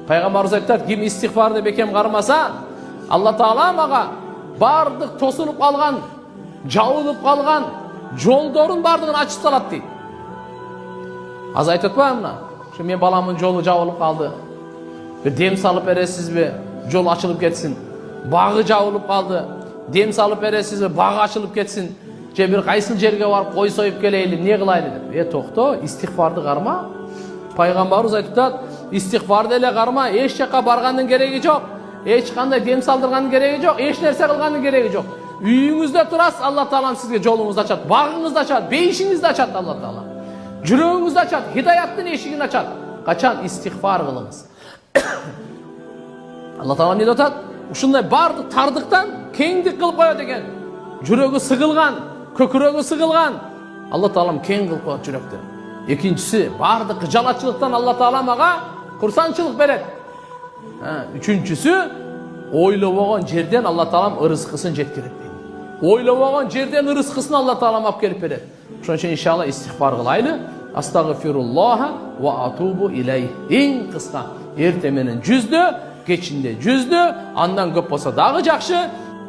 Пайгамбарыбыз айтат, ким истигфарды бекем кармаса, Алла Таала мага бардык тосулуп калган, жабылып калган жолдорун бардыгын ачып салат дейт. Аз айтып атпаймынбы? Şu men balamın жолу жабылып калды. Bir dem салып бересизби? Жол ачылып кетсин. Багы жабылып калды. Dem салып бересизби? Багы ачылып кетсин. Же bir кайсыл жерге барып кой союп келейли, не кылайлы деп. Токто, истигфарды карма. Пайгамбарыбыз айтат, истигфарды эле карма, эч жакка баргандын кереги жок. Эч кандай дем салдыргандын кереги жок, эч нерсе кылгандын кереги жок. Үйүңүздө турасыз, Алла Таалам сизге жолуңузду ачат, багыңызды ачат, бейишиңизди ачат Алла Таала. Жүрөгүңүздү ачат, хидаяттын эшигин ачат. Качан истигфар кылыңыз. Алла Таала эмне деп атат? Ушундай бардык тардыктан кеңдик кылып коет экен. Жүрөгү сыгылган, көкүрөгү сыгылган. Алла Таалам кең кылып коет жүрөктү. Экинчиси, бардык жалачылыктан Алла Таала мага курсанчылык берет. Үчүнчүсү, ойлобогон жерден Алла Таалам ырыскысын жеткирет. Ойлобогон жерден ырыскысын Алла Таалам алып келип берет. Ошон үчүн иншалла истигфар кылайлы. Астагфируллаха ва атубу илейх. Эң кыска эрте менен жүздө, кечинде жүздө, андан көп болсо дагы жакшы.